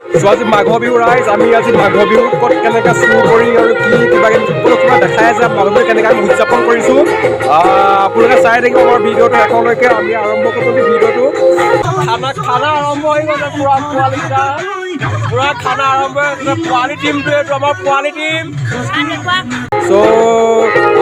So আজি মাঘ বিহু ৰাইজ আমি আজি মাঘ বিহু ক'ত কেনেকৈ চুৰ কৰি আৰু কি কিবা কিবা দেখাই আছে মাঘ বিহু কেনেকৈ আমি উদযাপন কৰিছোঁ আপোনালোকে চাই থাকিব আমাৰ ভিডিঅ'টো শেষলৈকে আমি আৰম্ভ কৰিছোঁ ভিডিঅ'টো খানা আৰম্ভ হৈ গ'লে পুৰা পোৱালিকেইটা পুৰা খানা আৰম্ভ হৈ গ'লে পোৱালি টীমটো এইটো আমাৰ পোৱালি টীম চ'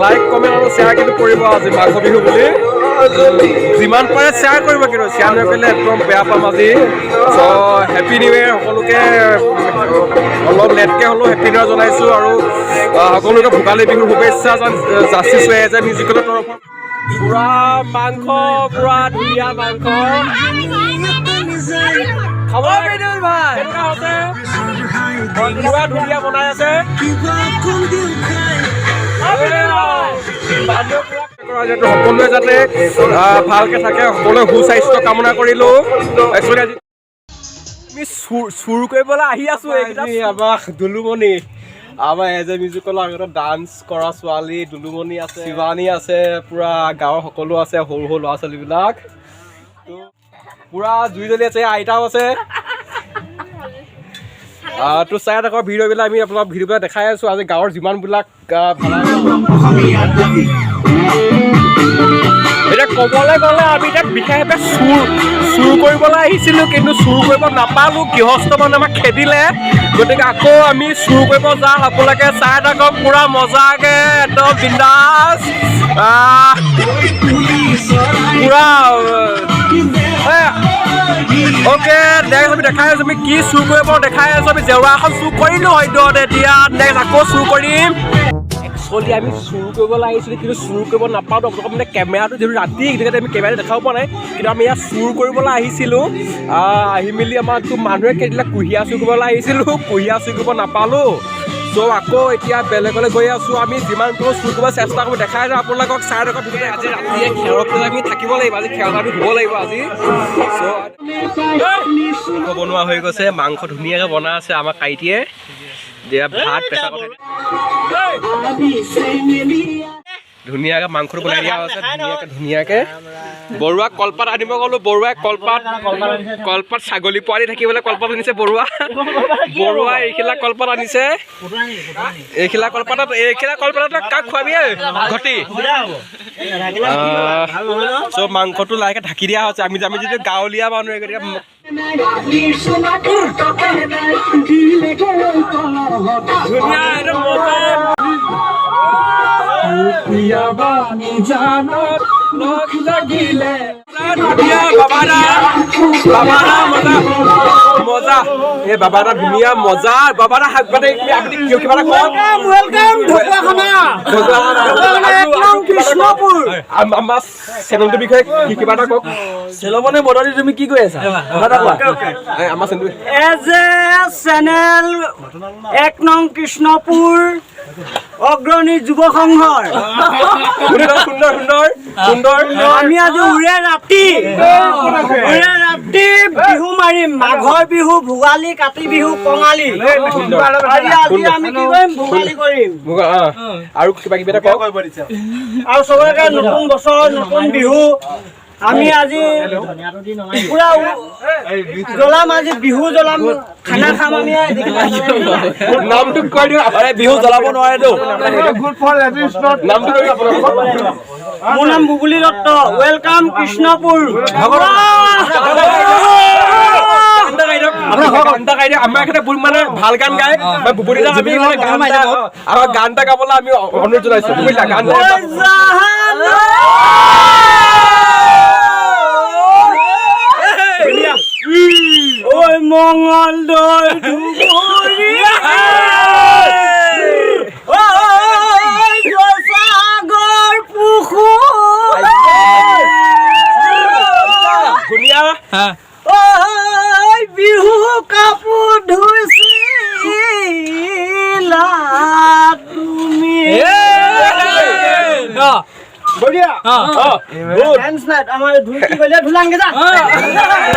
লাইক কমেণ্ট আৰু শ্বেয়াৰ কিন্তু কৰিব আজি মাঘ বিহু বুলি যিমান পাৰে শ্বেয়াৰ কৰিব কিন্তু শ্বেয়াৰ নকৰিলে একদম বেয়া পাম আজি চ' হেপী নিউ ইয়েৰ সকলোকে অলপ লেটকৈ হ'লেও হেপী নিউ ইয়েৰ জনাইছোঁ আৰু সকলোকে ভোগালী বিহুৰ শুভেচ্ছা যাচিছোঁ এজ এ মিউজিকেলৰ তৰফৰ পুৰা মাংস পুৰা ধুনীয়া মাংস খবৰ পুৰা ধুনীয়া বনাই আছে সকলোৱে যাতে ভালকে থাকে সকলোৱে সুস্বাস্থ্য কামনা কৰিলোঁ একচুৱেলি আজি আমি চুৰ কৰিবলৈ আহি আছোঁ আমাক দুলুমণি আমাৰ এজ এ মিউজিকেলৰ আগতে ডান্স কৰা ছোৱালী দুলুমণি আছে শিৱানী আছে পুৰা গাঁৱৰ সকলো আছে সৰু সৰু ল'ৰা ছোৱালীবিলাক পুৰা জুই জ্বলি আছে আইতাও আছে তো চাই থাকক ভিডিঅ'বিলাক আমি আপোনাক ভিডিঅ'বিলাক দেখাই আছোঁ আজি গাঁৱৰ যিমানবিলাক এতিয়া ক'বলৈ গ'লে আমি এতিয়া বিশেষভাৱে চুৰ কৰিবলৈ আহিছিলোঁ কিন্তু চুৰ কৰিব নাপালোঁ গৃহস্থ মানুহে আমাক খেদিলে গতিকে আকৌ আমি চুৰ কৰিব যাওঁ আপোনালোকে চাই থাকক পুৰা মজাকৈ একদম বিন্দাছ পুৰা অ'কে নেক্সট আমি দেখাই আছোঁ আমি কি চুৰ কৰিব দেখাই আছোঁ আমি জেওৰা এখন চুৰ কৰিলোঁ হয়তো এতিয়া নেক্সট আকৌ চুৰ কৰিম একচুৱেলি আমি চুৰ কৰিবলৈ আহিছিলোঁ কিন্তু চুৰ কৰিব নাপাওঁ আপোনালোকক মানে কেমেৰাটো যিহেতু ৰাতি গতিকে আমি কেমেৰাটো দেখাব পৰা নাই কিন্তু আমি ইয়াত চুৰ কৰিবলৈ আহিছিলোঁ আহি মেলি আমাকতো মানুহে খেদিলে কুঁহিয়া চুৰ কৰিবলৈ আহিছিলোঁ কুঁহিয়া চুৰ কৰিব নাপালোঁ চ' আকৌ এতিয়া বেলেগলৈ গৈ আছোঁ আমি যিমান পাৰোঁ চুৰ কৰিব চেষ্টা কৰোঁ দেখাই যাওঁ আপোনালোকক চাই থাকক ধুনীয়া আজি ৰাতিয়ে খেৰত আমি থাকিব লাগিব আজি খেৰত আমি শুব লাগিব আজি চ' বনোৱা হৈ গৈছে মাংস ধুনীয়াকৈ বনাই আছে আমাৰ কাইটিয়ে দিয়া ভাত প্ৰেছাৰ ধুনীয়াকৈ মাংসটো বনাই দিয়া আছে ধুনীয়াকৈ বৰুৱাক কলপাত আনিব গ'লোঁ বৰুৱাই কলপাত ছাগলী পোৱালি থাকিবলৈ কলপাত আনিছে বৰুৱাই এইখিলা কলপাত আনিছে এইখিলা কলপাতত কাক খুৱাবি ঘটি চ' মাংসটো লাহেকৈ ঢাকি দিয়া হৈছে আমি যিটো গাঁৱলীয়া মানুহ গতিকে মজা এই বাবাটা ধুনীয়া মজা বাবাটা শাক পাতে আপুনি কিবা এটা কওক আমাৰ চেনেলটোৰ বিষয়ে কিবা এটা কওক চেলমনে বদলি তুমি কি কৈ আছা আমাৰ চেনেল 1 নং কৃষ্ণপুৰ অগ্ৰণী যুৱ সংঘৰ সুন্দৰ আমি আজি উৰে ৰাতি বিহু মাৰিম মাঘৰ বিহু ভোগালী কাতি বিহু কঙালী আজি আমি কি কৰিম ভোগালী কৰিম আৰু কিবা কিবি এটা কওক আৰু চবকে নতুন বছৰ নতুন বিহু আমি আজি পুৰা জ্বলাম আজি বিহু জ্বলাম খানা খাম আমি নামটো কৈ দিওঁ বিহু জ্বলাব নোৱাৰেতো নামটো কৈ মোৰ নাম বুবুলি দত্ত ৱেলকাম কৃষ্ণপুৰ আমাৰ এখেতে মানে ভাল গান গায় বুবুলি দা আমি আমাৰ গান এটা গাবলৈ আমি অনুৰোধ জনাইছোঁ বুজিলা গান ঐ মংগল দৈ সাগৰ পুখুৰ ধুনীয়া বিহু কাপোৰ ধুইছিলা তুমি বঢ়িয়া ডান্স নাইট আমাৰ ধুই কি কইলে ধুলাংগে যা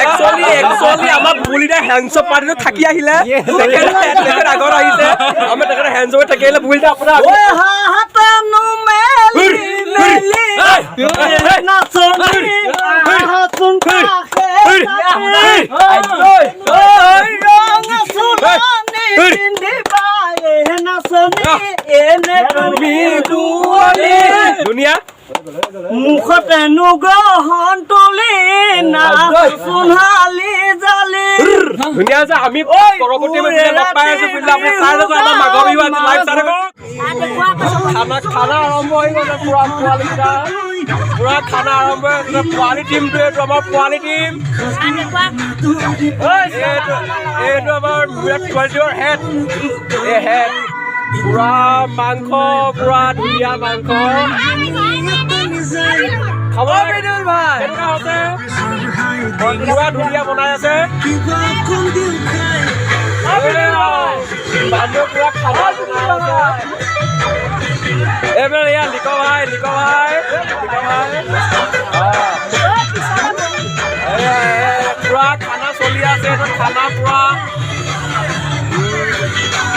একচুয়ালি আমাৰ বুলিদা হ্যান্ডস আপ পাৰ্টিটো থাকি আহিলে তেখেত আগৰ আহিছে আমি তেখেত হ্যান্ডস আপ থাকিলে বুলিদা আপোনাৰ ঐ হাতনো মেলি নাচনি হাতুন কাখে ঐ ৰং মুখতেনো গ্ৰহণ তুলি নাচ সোণালী জালি ধুনীয়া আছে আমি পৰৱৰ্তী লগ পাই আছো বুলিলে আপুনি চাই থাকক আমাৰ মাঘৰ বিহু আজি লাইভ চাই থাকক খানা আৰম্ভ হৈ গ'লে পুৰা পোৱালিকেইটা পুৰা খানা আৰম্ভ হৈ গৈছে পোৱালি টিমটো এইটো আমাৰ পোৱালি টিম এইটো আমাৰ বিৰাট কোৱালিটিৰ হেড এই হেড পুৰা মাংস পুৰা ধুনীয়া মাংস খাব কেনেকুৱা হৈছে পুৰা ধুনীয়া বনাই আছে মানুহ পুৰা খানা বনাই আছে এইবাৰ এয়া লিক ভাই পুৰা খানা চলি আছে এইটো খানা পুৰা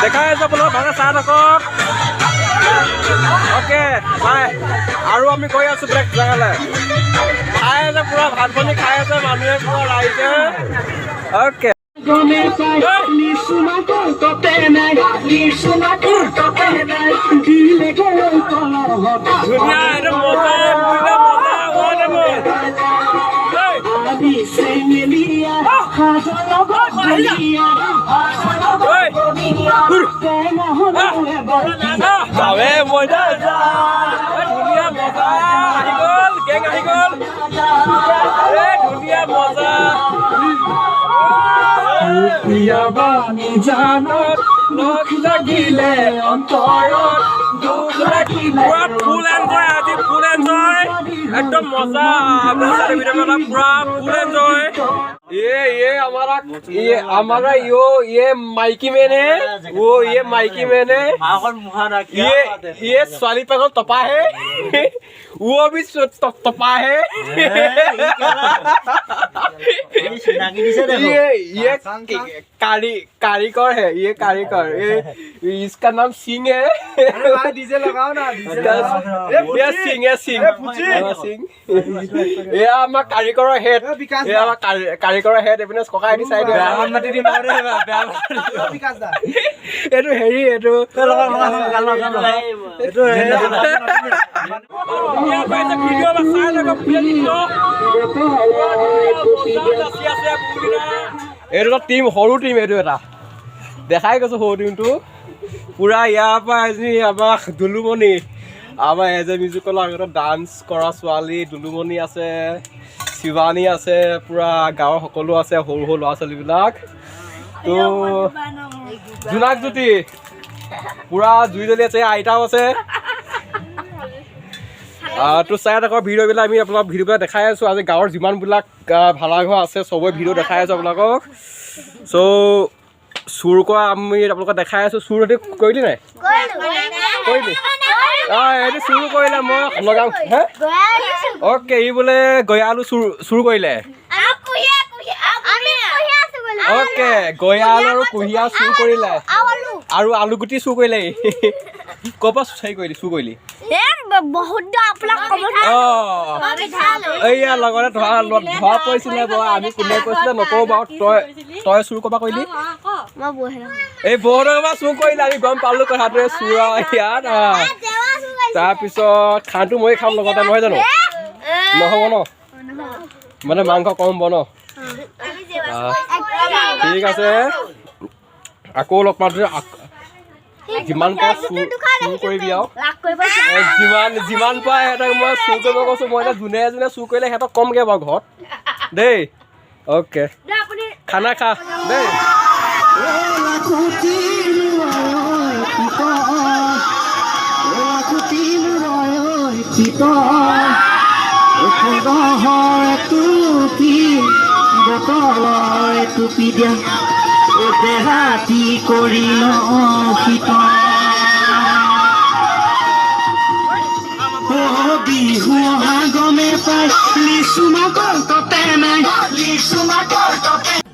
দেখাই আছে আপোনাৰ ভালে চাই থাকক অ'কে বাই আৰু আমি গৈ আছো বেলেগ জেগালৈ খাই আছে পুৰা ভাত পানী খাই আছে মানুহে পুৰা ৰাইজে অ'কে ধুনীয়া এইটো মজা যাবে মজা ধুনীয়া মজা আহি গ'ল গেং আহি গ'ল ধুনীয়া মজা জানত লগ লাগিলে অন্তৰত পুৰা ফুল এনজয় আজি ফুল এনজয় একদম মজা পুৰা ফুল এনজয় ये हमारा ये माइकी मैन है वो ये माइकी मैन है ये स्वाली पागल तपा है वो भी तपा है ये कारीगर है ये कारीगर इसका नाम सिंह है डीजे लगाओ ना ये सिंह ये हमारा कारीगर हेड ये हमारा কাৰিকৰৰ হেড এপিনে ককা এটি চাইড এইটো হেৰি এইটো এইটো টিম সৰু টিম এইটো এটা দেখাই গৈছো সৰু টিমটো পুৰা ইয়াৰ পৰা আজি আমাৰ দুলুমণি আমাৰ এজ এ মিউজিকেলৰ আগতে ডান্স কৰা ছোৱালী দুলুমণি আছে শিৱানী আছে পুৰা গাঁৱৰ সকলো আছে সৰু সৰু ল'ৰা ছোৱালীবিলাক তো জোনাক জ্যোতি পুৰা জুই জ্বলি আছে আইতাও আছে তো চাই থাকক ভিডিঅ'বিলাক আমি আপোনালোকক ভিডিঅ'বিলাক দেখাই আছোঁ আজি গাঁৱৰ যিমানবিলাক ভাড়াঘৰ আছে চবৰে ভিডিঅ' দেখাই আছোঁ আপোনালোকক চ' চুৰ কৰা আমি আপোনালোকক দেখাই আছোঁ চুৰ সিহঁতি কৰিলি নাই কৰিলি এইটো চুৰ কৰিলে মই লগাম হে অ'কে ই বোলে গয়া আলু চুৰ কৰিলে অ'কে গয়া আলু আৰু কুঁহিয়া চুৰ কৰিলে আৰু আলু গুটি চুৰ কৰিলে ক'ৰ পৰা চুৰ কৰিলি এইয়া লগতে ধৰা পৰিছিলে আমি কোনে কৈছিলে নকওঁ বাৰু তই চুৰ ক'ৰপৰা কৰিলি এই বৌহঁতৰ পৰা চুৰ কৰিলে আমি গম পালোঁ কথাটোৱে চুৰ ইয়াত তাৰপিছত খানটো মই খাম লগতে নহয় জানো নহ'ব ন মানে মাংস কম হ'ব ন ঠিক আছে আকৌ লগ পাওঁতে যিমান পাৰ চুৰ কৰিবি আৰু যিমান পাৰ সিহঁতক মই চুৰ কৰিব কৈছোঁ মই এতিয়া যোনে যোনে চুৰ কৰিলে সিহঁতক কমগৈ বাৰু ঘৰত দেই অ'কে খানা খা দেই টুপি দিয়া দেহাতি কৰি বিহু অহা গমে পাই লিচু মাকৰ ততে নাই লিচু মাকৰ ততে